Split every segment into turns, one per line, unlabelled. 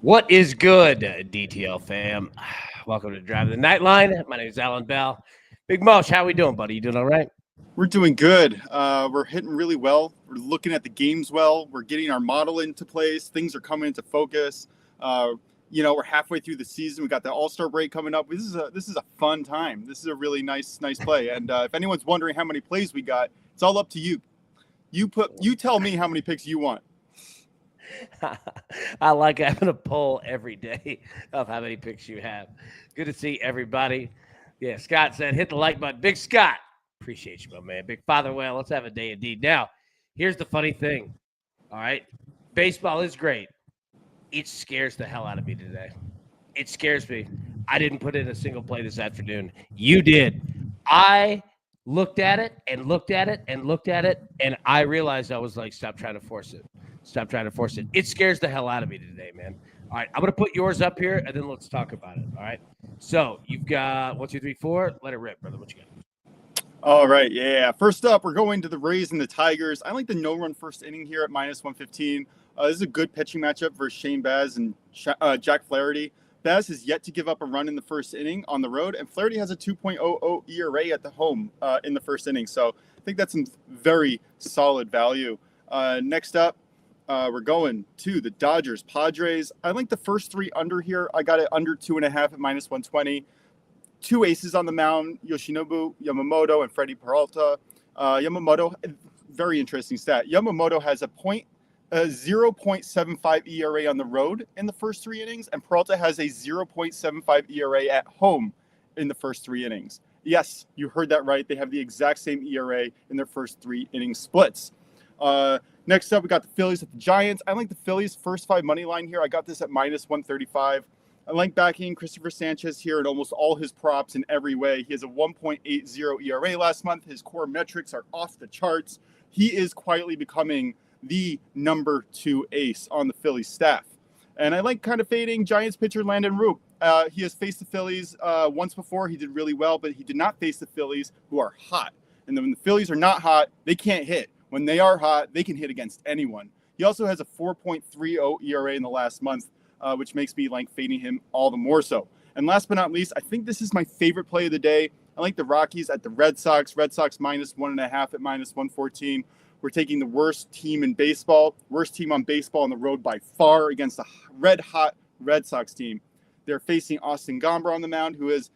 What is good, DTL fam? Welcome to Driving the Nightline. My name is Alan Bell. Big Mosh, how we doing, buddy? You doing all right?
We're doing good. We're hitting really well. We're looking at the games well. We're getting our model into place. Things are coming into focus. We're halfway through the season. We got the All-Star break coming up. This is a fun time. This is a really nice play. And if anyone's wondering how many plays we got, it's all up to you. You tell me how many picks you want.
I like having a poll every day of how many picks you have. Good to see everybody. Yeah, Scott said, hit the like button. Big Scott. Appreciate you, my man. Big Father Whale. Let's have a day indeed. Now, here's the funny thing. All right. Baseball is great. It scares the hell out of me today. It scares me. I didn't put in a single play this afternoon. You did. I looked at it and looked at it and looked at it, and I realized I was like, stop trying to force it. Stop trying to force it. It scares the hell out of me today, man. All right, I'm going to put yours up here, and then let's talk about it, all right? So you've got 1, 2, 3, 4. Let it rip, brother. What you got?
All right, yeah. First up, we're going to the Rays and the Tigers. I like the no-run first inning here at -115. This is a good pitching matchup versus Shane Baz and Jack Flaherty. Baz has yet to give up a run in the first inning on the road, and Flaherty has a 2.00 ERA at the home in the first inning. So I think that's some very solid value. Next up, we're going to the Dodgers Padres. I like the first three under here. I got it under 2.5 at -120. Two aces on the mound, Yoshinobu Yamamoto and Freddie Peralta. Yamamoto, very interesting stat. Yamamoto has a 0.75 ERA on the road in the first three innings, and Peralta has a 0.75 ERA at home in the first three innings. Yes, you heard that right. They have the exact same ERA in their first three inning splits. Next up, we got the Phillies at the Giants. I like the Phillies first five money line here. I got this at -135. I like backing Christopher Sanchez here in almost all his props in every way. He has a 1.80 ERA last month. His core metrics are off the charts. He is quietly becoming the number 2 ace on the Phillies staff. And I like kind of fading Giants pitcher Landon Roop. He has faced the Phillies once before. He did really well, but he did not face the Phillies, who are hot. And then when the Phillies are not hot, they can't hit. When they are hot, they can hit against anyone. He also has a 4.30 ERA in the last month, which makes me like fading him all the more so. And last but not least, I think this is my favorite play of the day. I like the Rockies at the Red Sox. Red Sox -1.5 at -114. We're taking the worst team in baseball, worst team on baseball on the road by far against a red-hot Red Sox team. They're facing Austin Gomber on the mound, who has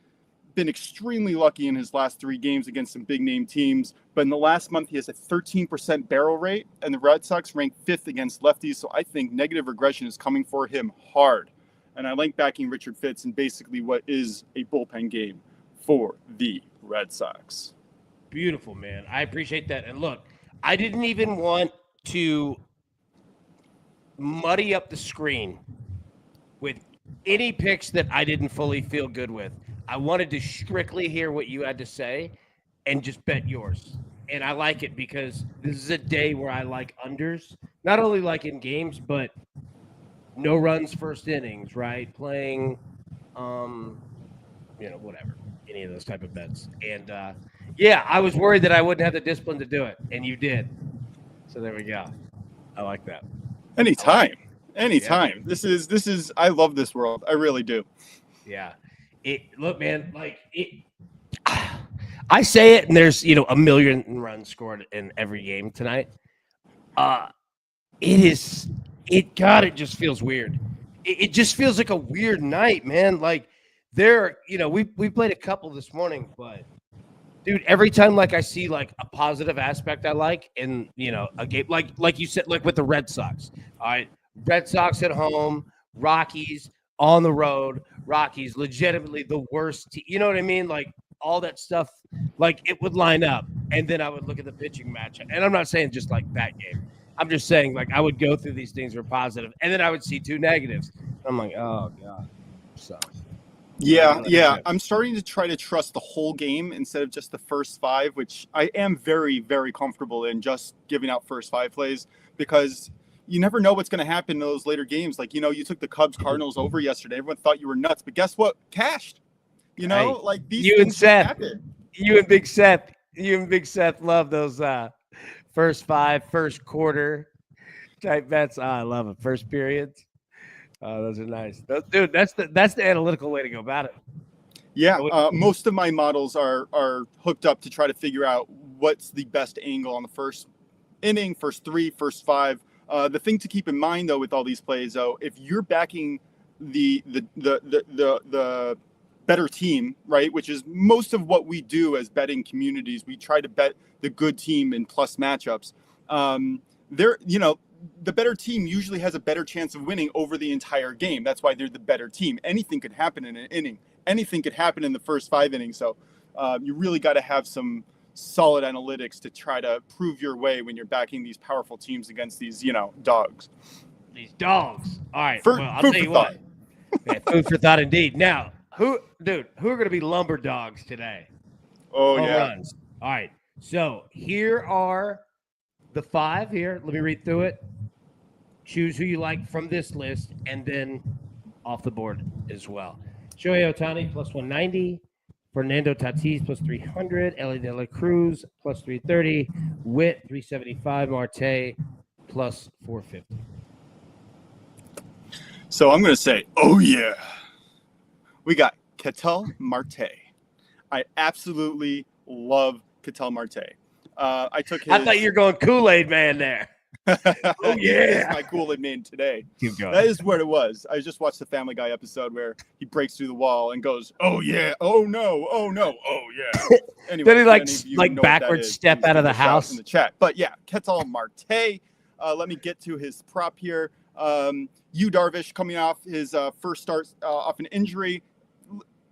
been extremely lucky in his last 3 games against some big-name teams. But in the last month, he has a 13% barrel rate, and the Red Sox rank 5th against lefties. So I think negative regression is coming for him hard. And I like backing Richard Fitz in basically what is a bullpen game for the Red Sox.
Beautiful, man. I appreciate that. And look, I didn't even want to muddy up the screen with any picks that I didn't fully feel good with. I wanted to strictly hear what you had to say and just bet yours. And I like it because this is a day where I like unders, not only like in games, but no runs first innings, right? Playing, whatever, any of those type of bets. And yeah, I was worried that I wouldn't have the discipline to do it, and you did. So there we go. I like that.
Anytime.
Yeah.
This is I love this world. I really do.
Yeah. Look, man, I say it, and there's a million runs scored in every game tonight. It just feels weird. It just feels like a weird night, man. Like we played a couple this morning, but dude, every time I see like a positive aspect I like in a game like you said, like with the Red Sox. All right, Red Sox at home, Rockies on the road, Rockies legitimately the worst team. You know what I mean? Like all that stuff, like it would line up, and then I would look at the pitching matchup. And I'm not saying just like that game. I'm just saying like I would go through these things for positive, and then I would see 2 negatives. I'm like, oh god, so.
Yeah. I'm starting to try to trust the whole game instead of just the first 5, which I am very, very comfortable in just giving out first 5 plays because you never know what's going to happen in those later games. Like, you took the Cubs Cardinals over yesterday. Everyone thought you were nuts, but guess what? Cashed. Like these
you
things
and Seth,
happen.
You and Big Seth love those first 5, first quarter type bets. I love it. First periods. Oh, those are nice. Dude, that's the analytical way to go about it.
Yeah, most of my models are hooked up to try to figure out what's the best angle on the first inning, first three, first five. The thing to keep in mind though with all these plays, though, if you're backing the better team, right, which is most of what we do as betting communities, we try to bet the good team in plus matchups. The better team usually has a better chance of winning over the entire game. That's why they're the better team. Anything could happen in an inning. Anything could happen in the first 5 innings. So you really got to have some solid analytics to try to prove your way when you're backing these powerful teams against these, dogs.
These dogs. All right.
Well,
I'll tell you what. Yeah, food for thought indeed. Now, who are going to be lumber dogs today?
Oh,
Home
yeah.
runs. All right. So here are the 5 here. Let me read through it. Choose who you like from this list, and then off the board as well. Shohei Ohtani plus 190. Fernando Tatis plus 300. Ellie De La Cruz plus 330. Witt 375. Marte plus 450.
So I'm going to say, oh, yeah. We got Ketel Marte. I absolutely love Ketel Marte. I thought
you were going Kool-Aid man there.
Oh, yeah. My Kool-Aid man today.
Keep going.
That is what it was. I just watched the Family Guy episode where he breaks through the wall and goes, oh, yeah. Oh, no. Oh, no. Oh, yeah. Anyway,
then he like backwards step out of the house
in the chat. But yeah, Ketel Marte. Let me get to his prop here. Yu Darvish coming off his first start off an injury.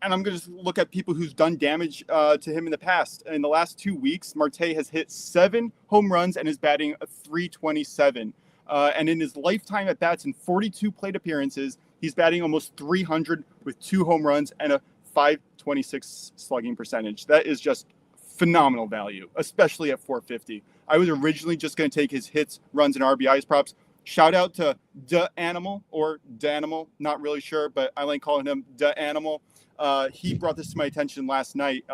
And I'm going to look at people who's done damage to him in the past. In the last 2 weeks, Marte has hit 7 home runs and is batting a .327. And in his lifetime at bats in 42 plate appearances, he's batting almost 300 with 2 home runs and a .526 slugging percentage. That is just phenomenal value, especially at 450. I was originally just going to take his hits, runs, and RBIs props. Shout out to the Animal or Danimal, not really sure, but I like calling him the Animal. He brought this to my attention last night.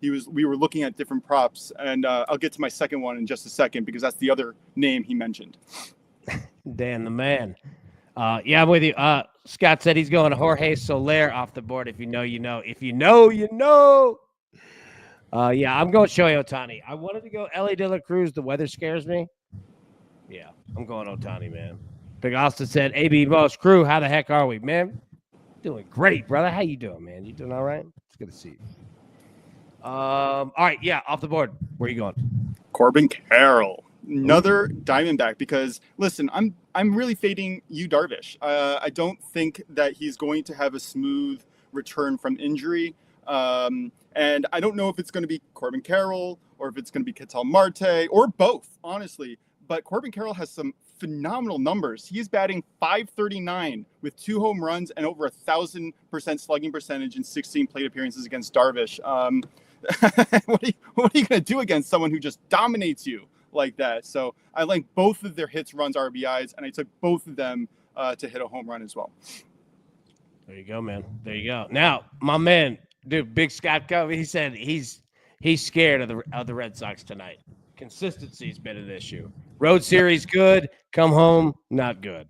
We were looking at different props, and I'll get to my second one in just a second because that's the other name he mentioned.
Dan the man. Yeah, I'm with you. Scott said he's going to Jorge Soler off the board. If you know, you know. If you know, you know. Yeah, I'm going Shohei Ohtani. I wanted to go Ellie De La Cruz. The weather scares me. Yeah, I'm going Ohtani, man. Big Austin said, AB Boss Crew, how the heck are we, man? Doing great, brother. How you doing, man? You doing all right? It's good to see you. All right, yeah, off the board. Where are you going?
Corbin Carroll, another Diamondback. Because listen, I'm really fading Yu Darvish. I don't think that he's going to have a smooth return from injury. And I don't know if it's going to be Corbin Carroll or if it's going to be Ketel Marte or both, honestly. But Corbin Carroll has some phenomenal numbers. He's batting .539 with 2 home runs and over 1,000% slugging percentage in 16 plate appearances against Darvish. What are you going to do against someone who just dominates you like that? So I like both of their hits, runs, RBIs, and I took both of them to hit a home run as well.
There you go, man. There you go. Now, my man, dude, Big Scott Covey, he said he's scared of the Red Sox tonight. Consistency's been an issue. Road series good, come home not good.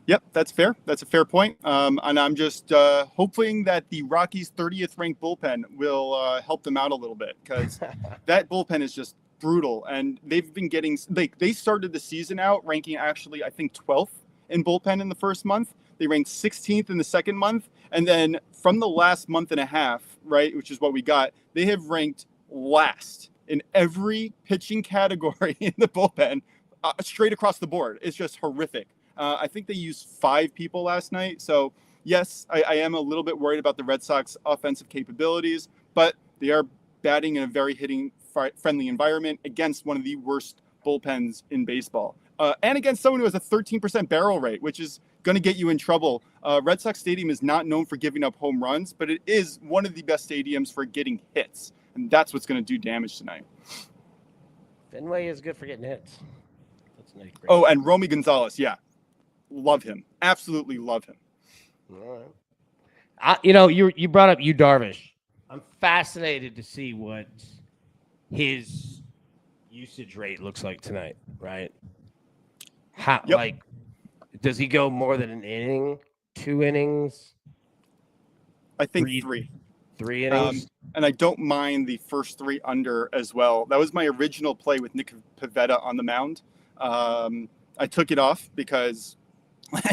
Yep, that's fair. That's a fair point. And I'm just hoping that the Rockies' 30th ranked bullpen will help them out a little bit because that bullpen is just brutal. And they've been getting they started the season out ranking actually I think 12th in bullpen in the first month. They ranked 16th in the second month, and then from the last month and a half, right, which is what we got, they have ranked last in every pitching category in the bullpen, straight across the board. It's just horrific. I think they used 5 people last night. So, yes, I am a little bit worried about the Red Sox offensive capabilities, but they are batting in a very hitting-friendly environment against one of the worst bullpens in baseball. And against someone who has a 13% barrel rate, which is going to get you in trouble. Red Sox Stadium is not known for giving up home runs, but it is one of the best stadiums for getting hits. And that's what's going to do damage tonight.
Fenway is good for getting hits. That's nice.
Oh, and Romy Gonzalez. Yeah. Love him. Absolutely love him.
All right. You brought up Yu Darvish. I'm fascinated to see what his usage rate looks like tonight, right? Does he go more than an inning? 2 innings?
I think three.
3 innings?
And I don't mind the first 3 under as well. That was my original play with Nick Pivetta on the mound. I took it off because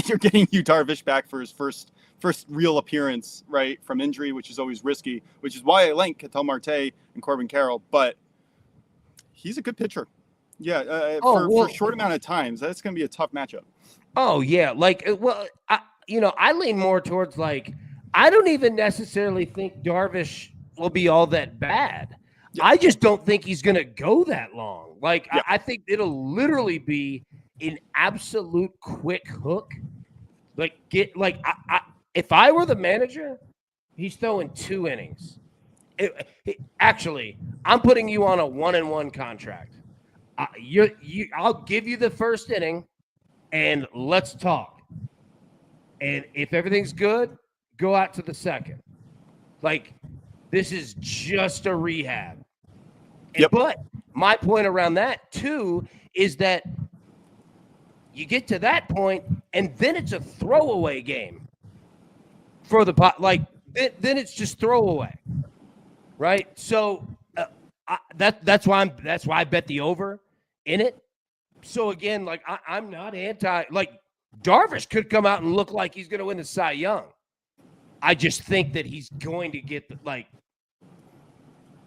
you're getting Yu Darvish back for his first real appearance, right, from injury, which is always risky, which is why I like Ketel Marte and Corbin Carroll. But he's a good pitcher. Yeah, for a short amount of times, that's going to be a tough matchup.
Oh, yeah. Like, well, I lean more towards, like, I don't even necessarily think Darvish will be all that bad. Yeah. I just don't think he's going to go that long. Like, yeah. I think it'll literally be an absolute quick hook. Like, if I were the manager, he's throwing 2 innings. Actually, I'm putting you on a 1-1 contract. I'll give you the first inning, and let's talk. And if everything's good, go out to the second. Like, this is just a rehab. Yep. But my point around that, too, is that you get to that point, and then it's a throwaway game for the pot. Like, then it's just throwaway, right? So that's why I bet the over in it. So again, like I'm not anti. Like Darvish could come out and look like he's going to win the Cy Young. I just think that he's going to get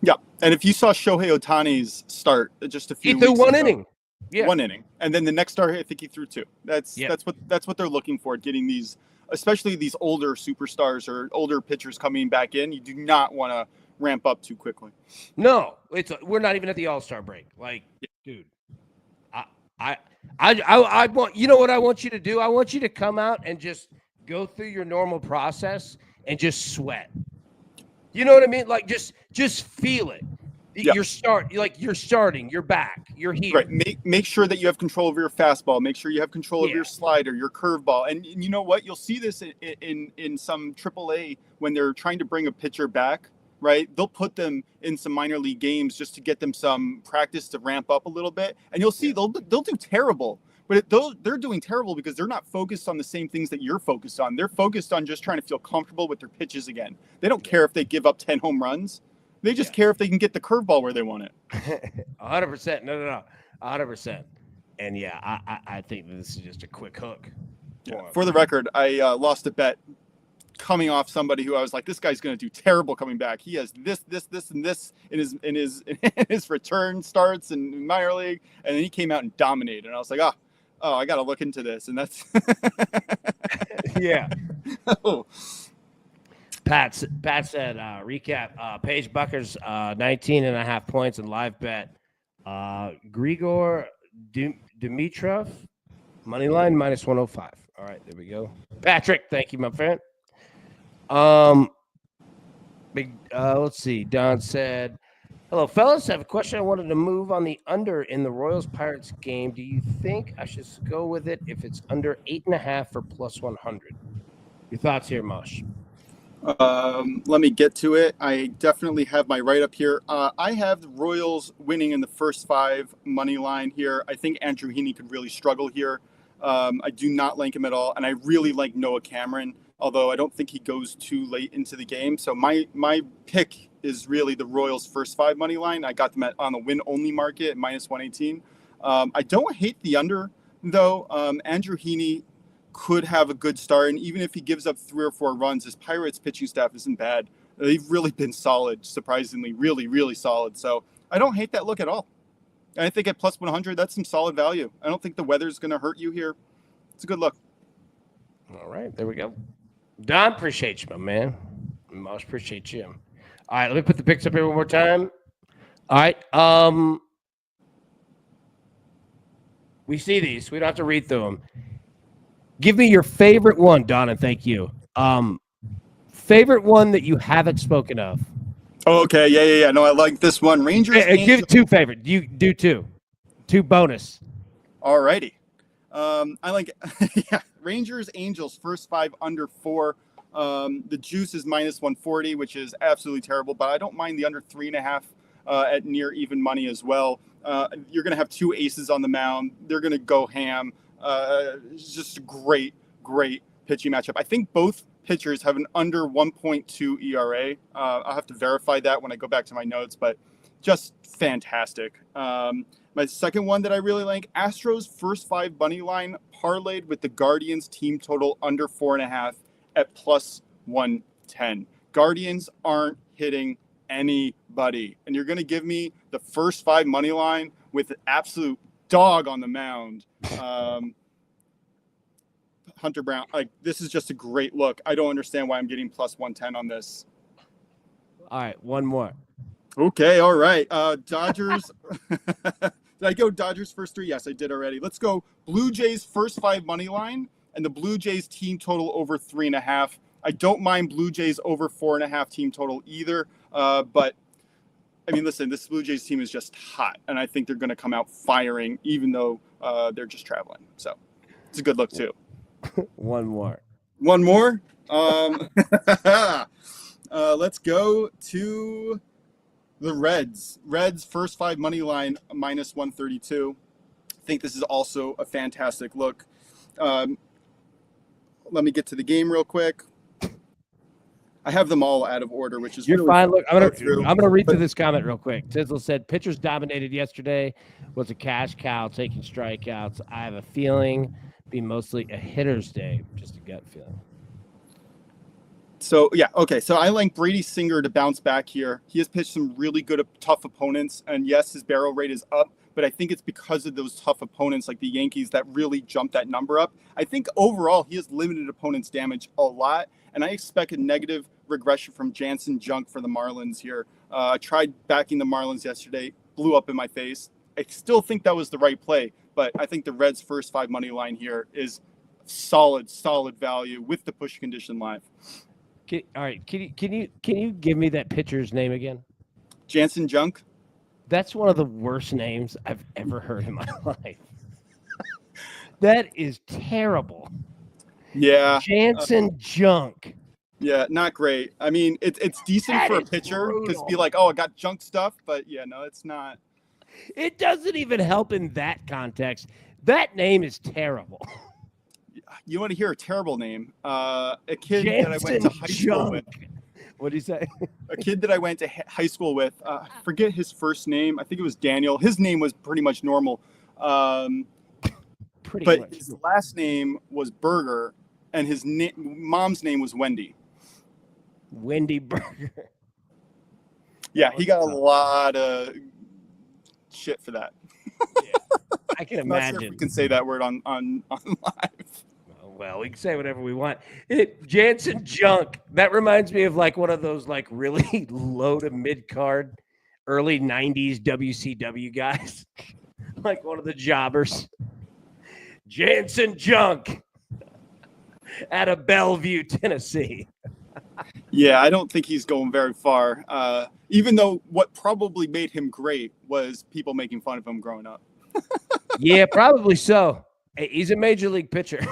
Yeah, and if you saw Shohei Ohtani's start just a few weeks ago,
he threw 1 inning. Yeah.
1 inning, and then the next start, I think he threw 2. That's what they're looking for. Getting these, especially these older superstars or older pitchers coming back in. You do not want to ramp up too quickly.
No, we're not even at the All-Star break. Like, dude, I want, you know what I want you to do? I want you to come out and just go through your normal process and just sweat. You know what I mean? Like just feel it. Yep. You're starting, you're back, you're here.
Right. Make sure that you have control of your fastball. Make sure you have control of your slider, your curveball. And you know what? You'll see this in some AAA when they're trying to bring a pitcher back, right? They'll put them in some minor league games just to get them some practice to ramp up a little bit. And you'll see they'll do terrible. But they're doing terrible because they're not focused on the same things that you're focused on. They're focused on just trying to feel comfortable with their pitches again. They don't care if they give up 10 home runs. They just care if they can get the curveball where they want it.
100%. No. 100%. And I think this is just a quick hook.
For the record, I lost a bet coming off somebody who I was like, this guy's going to do terrible coming back. He has this, and this in his return starts in minor league, and then he came out and dominated. And I was like, oh, I got to look into this, and that's
yeah. Oh. Pat said, recap, Paige Buckers, 19.5 points in live bet. Grigor Dimitrov, money line, -105. All right, there we go. Patrick, thank you, my friend. Let's see. Don said, hello, fellas. I have a question. I wanted to move on the under in the Royals-Pirates game. Do you think I should go with it if it's under 8.5 or +100? Your thoughts here, Mosh?
Let me get to it. I definitely have my write-up here. I have the Royals winning in the first 5 money line here. I think Andrew Heaney could really struggle here. I do not like him at all, and I really like Noah Cameron, although I don't think he goes too late into the game. So my pick is really the Royals' first 5 money line. I got them on the win-only market at -118. I don't hate the under, though. Andrew Heaney could have a good start, and even if he gives up 3 or 4 runs, his Pirates pitching staff isn't bad. They've really been solid, surprisingly, really, really solid. So I don't hate that look at all. And I think at +100, that's some solid value. I don't think the weather's going to hurt you here. It's a good look.
All right, there we go. Don, appreciate you, my man. Most appreciate you. All right, let me put the picks up here one more time. All right. We see these. We don't have to read through them. Give me your favorite one, Don, and thank you. Favorite one that you haven't spoken of.
Oh, okay. Yeah. No, I like this one. Rangers.
Give 2 favorite. You do 2. 2 bonus.
All righty. I like Rangers, Angels, first 5 under 4. The juice is -140, which is absolutely terrible, but I don't mind the under 3.5 at near even money as well. You're going to have 2 aces on the mound. They're going to go ham. It's just a great pitching matchup. I think both pitchers have an under 1.2 ERA. I'll have to verify that when I go back to my notes, but just fantastic. My second one that I really like, Astros first 5 money line parlayed with the Guardians team total under 4.5 at plus 110. Guardians aren't hitting anybody, and you're going to give me the first 5 money line with an absolute dog on the mound. Hunter Brown, like, this is just a great look. I don't understand why I'm getting plus 110 on this.
All right, one more.
Okay, all right. Dodgers. Did I go Dodgers first 3? Yes, I did already. Let's go Blue Jays first 5 money line and the Blue Jays team total over 3.5. I don't mind Blue Jays over 4.5 team total either. But I mean, listen, this Blue Jays team is just hot, and I think they're going to come out firing, even though they're just traveling. So it's a good look too.
One more.
Let's go to the Reds. Reds first 5 money line minus 132. I think this is also a fantastic look. Let me get to the game real quick. I have them all out of order, which is
You're
really
fine. Look, I'm gonna read
But-
through this comment real quick. Tizzle said pitchers dominated yesterday. Was a cash cow taking strikeouts. I have a feeling be mostly a hitter's day. Just a gut feeling.
So, yeah, okay. So I like Brady Singer to bounce back here. He has pitched some really good, tough opponents. And yes, his barrel rate is up, but I think it's because of those tough opponents like the Yankees that really jumped that number up. I think overall he has limited opponents' damage a lot. And I expect a negative regression from Jansen Junk for the Marlins here. I tried backing the Marlins yesterday, blew up in my face. I still think that was the right play, but I think the Reds' first 5 money line here is solid value with the push condition live.
All right, can you give me that pitcher's name again?
Jansen Junk.
That's one of the worst names I've ever heard in my life. That is terrible.
Yeah.
Jansen Junk.
Yeah, not great. I mean, it's decent
That
for a
is
pitcher to
brutal.
be like, oh, I got junk stuff, but yeah, no, it's not.
It doesn't even help in that context. That name is terrible.
You want to hear a terrible name? A kid that I went to high school with.
What do you say?
A kid that I went to high school with. I forget his first name. I think it was Daniel. His name was pretty much normal. But his last name was Berger, and his mom's name was Wendy.
Wendy Berger.
Yeah, he got a lot of shit for that.
Yeah, I can
I'm not
imagine.
sure if we can say that word on live.
Well, we can say whatever we want. Jansen Junk. That reminds me of like one of those like really low to mid card, early '90s WCW guys, like one of the jobbers. Jansen Junk out of Bellevue, Tennessee.
Yeah, I don't think he's going very far. Even though what probably made him great was people making fun of him growing up.
Yeah, probably so. Hey, he's a major league pitcher.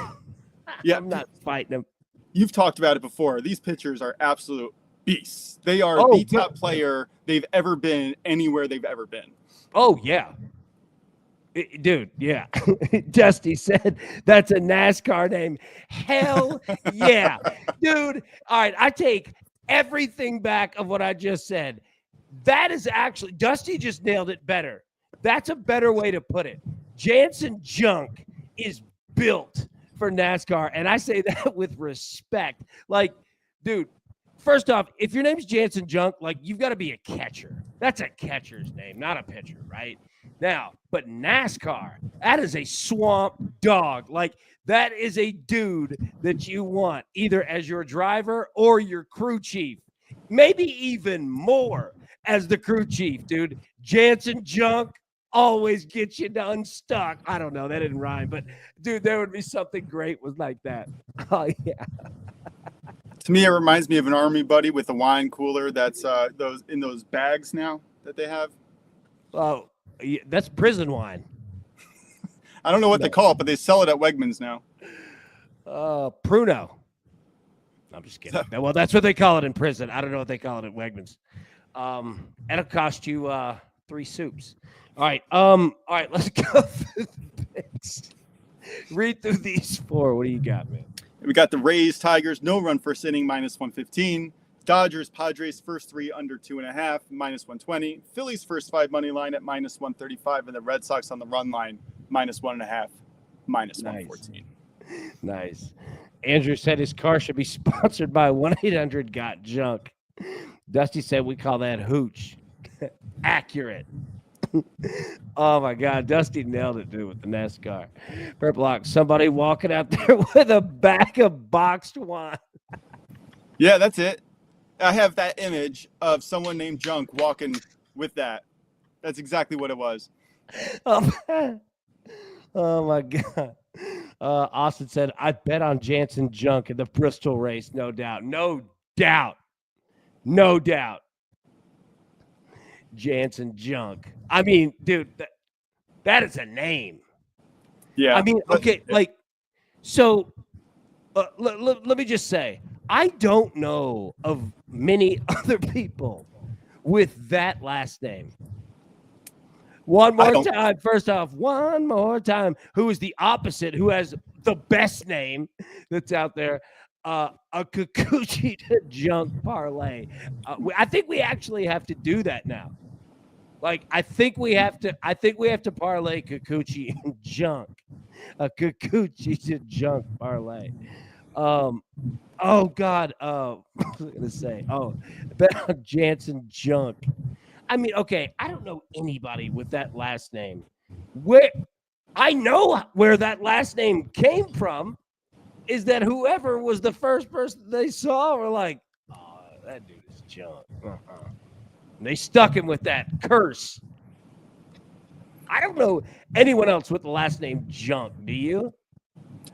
Yeah,
I'm not fighting him.
You've talked about it before. These pitchers are absolute beasts. They are the top player they've ever been anywhere they've ever been.
Oh, yeah. Dude, yeah. Dusty said that's a NASCAR name. Hell yeah. Dude, all right, I take everything back of what I just said. That is actually, Dusty just nailed it better. That's a better way to put it. Jansen Junk is built for NASCAR, and I say that with respect. Like, dude, first off, if your name's Jansen Junk, like, you've got to be a catcher. That's a catcher's name, not a pitcher, right? Now, but NASCAR, that is a swamp dog. Like, that is a dude that you want either as your driver or your crew chief. Maybe even more as the crew chief, dude. Jansen Junk always gets you unstuck. I don't know. That didn't rhyme, but dude, there would be something great was like that. Oh, yeah.
To me, it reminds me of an army buddy with a wine cooler that's those bags now that they have.
Oh, yeah, that's prison wine.
I don't know what they call it, but they sell it at Wegmans now.
Pruno. I'm just kidding. Well, that's what they call it in prison. I don't know what they call it at Wegmans. It'll cost you 3 soups. All right. Let's go through the picks. Read through these four. What do you got, man?
We got the Rays, Tigers, no run first inning, -115. Dodgers, Padres, first three under 2.5, -120. Phillies, first five money line at -135, and the Red Sox on the run line, -1.5, -114.
Nice. Andrew said his car should be sponsored by 1-800-GOT-JUNK. Dusty said we call that hooch. Accurate. Oh my God, Dusty nailed it, dude, with the NASCAR. Purplock, somebody walking out there with a bag of boxed wine.
Yeah, that's it. I have that image of someone named Junk walking with that. That's exactly what it was.
Oh my God. Austin said, I bet on Jansen Junk in the Bristol race, no doubt. No doubt. No doubt. Jansen Junk. I mean, dude, that is a name.
Yeah.
I mean, okay, like, so let me just say, I don't know of many other people with that last name. One more time. First off, one more time. Who is the opposite? Who has the best name that's out there? A Kikuchi to Junk parlay. I think we actually have to do that now. Like, I think we have to parlay Kikuchi and Junk. A Kikuchi to Junk parlay. Oh God. What was I gonna say? Bet on Jansen Junk. I mean, okay, I don't know anybody with that last name. I know where that last name came from is that whoever was the first person they saw were like, oh, that dude is Junk. And they stuck him with that curse. I don't know anyone else with the last name Junk. Do you?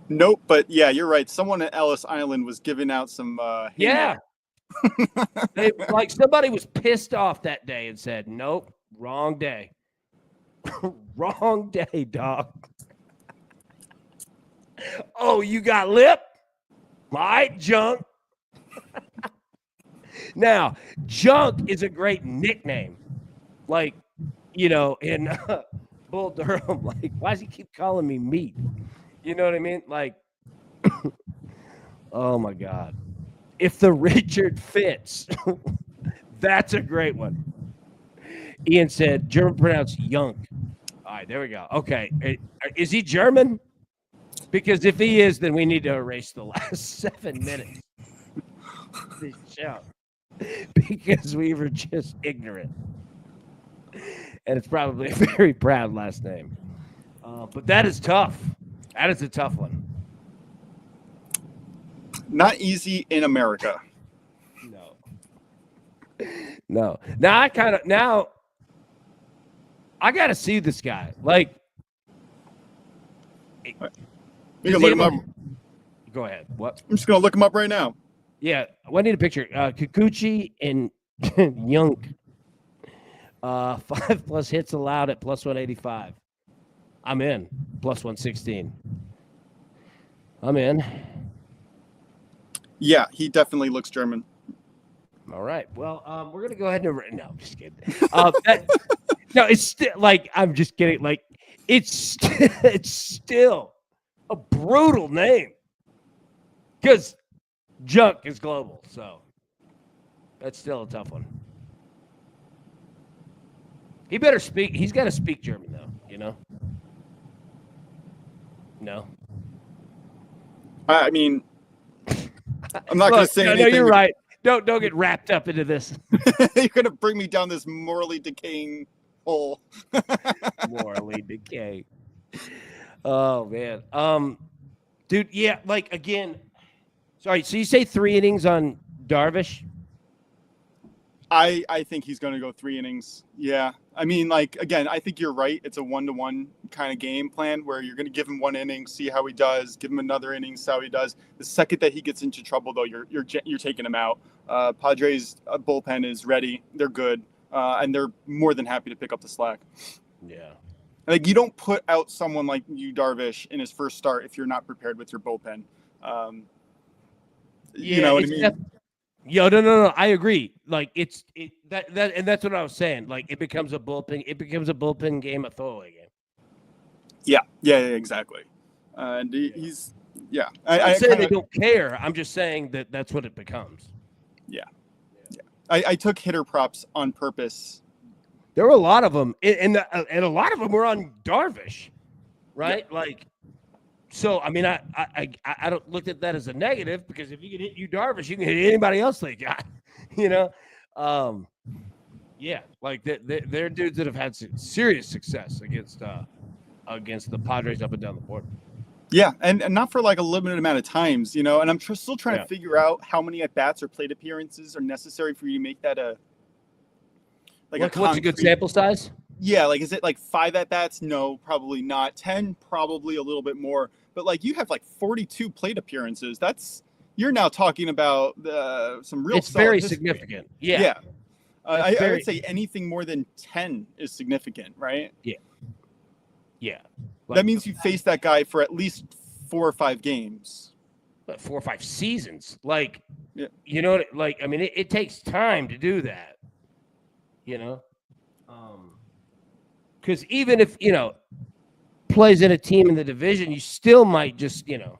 Nope, but yeah, you're right. Someone at Ellis Island was giving out some
yeah. Like somebody was pissed off that day and said, nope, wrong day. Wrong day, dog. Oh, you got lip? My Junk. Now, Junk is a great nickname. Like, you know, in Bull Durham, like, why does he keep calling me meat? You know what I mean? Like, oh my God. If the Richard fits, that's a great one. Ian said, German pronounced Junk. All right, there we go. Okay. Is he German? Because if he is, then we need to erase the last 7 minutes of this show. Because we were just ignorant. And it's probably a very proud last name. But that is tough. That is a tough one.
Not easy in America.
No. Now I got to see this guy. Like,
you can look him up.
Go ahead. What?
I'm just going to look him up right now.
Yeah. I need a picture. Kikuchi and Junk. 5+ hits allowed at +185. I'm in. +116. I'm in.
Yeah, he definitely looks German.
All right. Well, we're gonna go ahead and no, I'm just kidding. No, it's still like I'm just kidding. Like it's still a brutal name because Junk is global, so that's still a tough one. He better speak. He's got to speak German though. You know. No.
I mean, I'm not going to say anything.
No, you're right. Don't get wrapped up into this.
You're going to bring me down this morally decaying hole.
Morally decay. Oh man. Dude, yeah, like again. Sorry, so you say 3 innings on Darvish?
I think he's going to go 3 innings. Yeah. I mean, like, again, I think you're right. It's a 1-to-1 kind of game plan where you're going to give him 1 inning, see how he does, give him another inning, see how he does. The second that he gets into trouble, though, you're taking him out. Padres bullpen is ready. They're good. And they're more than happy to pick up the slack.
Yeah.
Like, you don't put out someone like you, Darvish, in his first start if you're not prepared with your bullpen. You know what I mean?
No. I agree. Like and that's what I was saying. Like it becomes a bullpen. It becomes a bullpen game, a throwaway game.
Yeah, exactly. And he's
I'm saying they don't care. I'm just saying that that's what it becomes.
Yeah. I took hitter props on purpose.
There were a lot of them, and a lot of them were on Darvish, right? Yeah. Like, so I mean, I don't look at that as a negative, because if you can hit you Darvish, you can hit anybody else they got, you know. Yeah, like they're dudes that have had serious success against the Padres up and down the board.
Yeah, and not for like a limited amount of times, you know. And I'm still trying to figure out how many at bats or plate appearances are necessary for you to make that
what's a good sample size?
Yeah, like is it like 5 at bats? No, probably not. 10, probably a little bit more. But like you have like 42 plate appearances. You're now talking about some real.
It's very significant. Yeah.
Yeah. I would say anything more than 10 is significant, right?
Yeah. Yeah.
Like, that means you face that guy for at least 4 or 5 games.
4 or 5 seasons. Like, you know, like, I mean, it takes time to do that, you know? Because even if, you know, plays in a team in the division, you still might just, you know,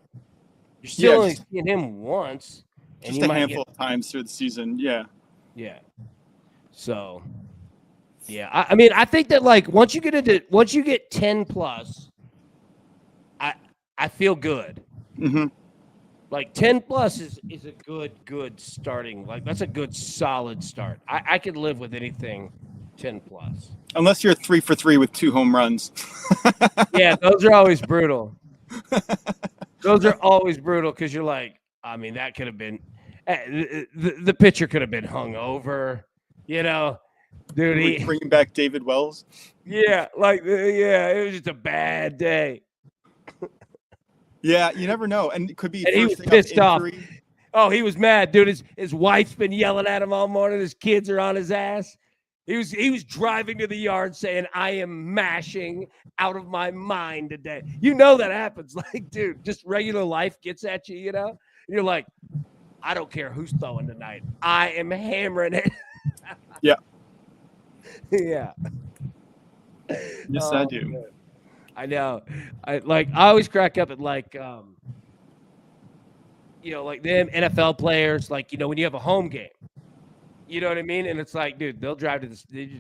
you're still only seeing him once.
And just a handful of times through the season. Yeah.
Yeah. So, yeah, I mean, I think that like once you get 10 plus, I feel good.
Mm-hmm.
Like 10 plus is a good starting. Like that's a good solid start. I could live with anything 10 plus.
Unless you're 3 for 3 with 2 home runs.
Yeah, those are always brutal. Those are always brutal because you're like, I mean, that could have been the pitcher could have been hung over, you know. Dude,
bringing back David Wells.
Yeah, like it was just a bad day.
Yeah, you never know, and it could be.
And he was pissed off. Oh, he was mad, dude. His wife's been yelling at him all morning. His kids are on his ass. He was driving to the yard saying, "I am mashing out of my mind today." You know that happens. Like, dude, just regular life gets at you. You know, and you're like, I don't care who's throwing tonight. I am hammering it.
Yeah.
Yeah.
Yes, I do.
Man. I know. I always crack up at like you know, like them NFL players, like, you know, when you have a home game, you know what I mean? And it's like, dude, they just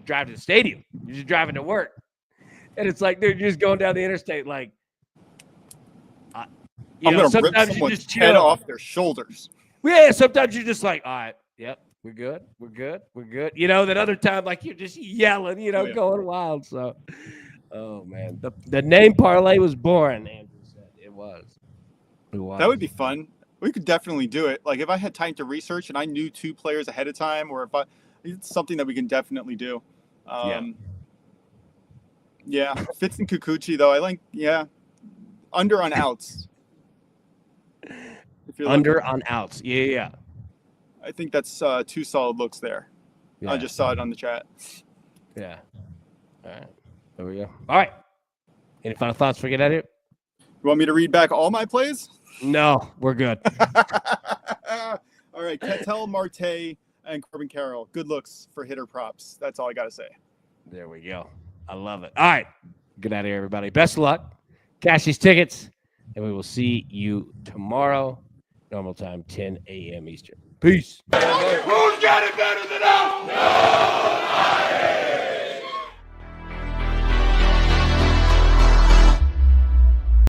drive to the stadium. You're just driving to work. And it's like, dude, you're just going down the interstate like
I'm going to rip someone's head off their shoulders.
Yeah, sometimes you're just like, all right, yep. We're good. You know, that other time, like, you're just yelling, you know, going wild. So, oh, man. The name parlay was born, Andrew said. It was.
That would be fun. We could definitely do it. Like, if I had time to research and I knew 2 players ahead of time, or it's something that we can definitely do. Yeah. Fitz and Kikuchi, though, I like, under on outs.
Under on outs. Yeah.
I think that's 2 solid looks there. Yeah. I just saw it on the chat.
Yeah. All right. There we go. All right. Any final thoughts before we get out of here?
You want me to read back all my plays?
No, we're good.
All right. Ketel Marte and Corbin Carroll. Good looks for hitter props. That's all I got to say.
There we go. I love it. All right. Get out of here, everybody. Best of luck. Cash these tickets, and we will see you tomorrow. Normal time, 10 a.m. Eastern. Peace.
Who's got it better than us?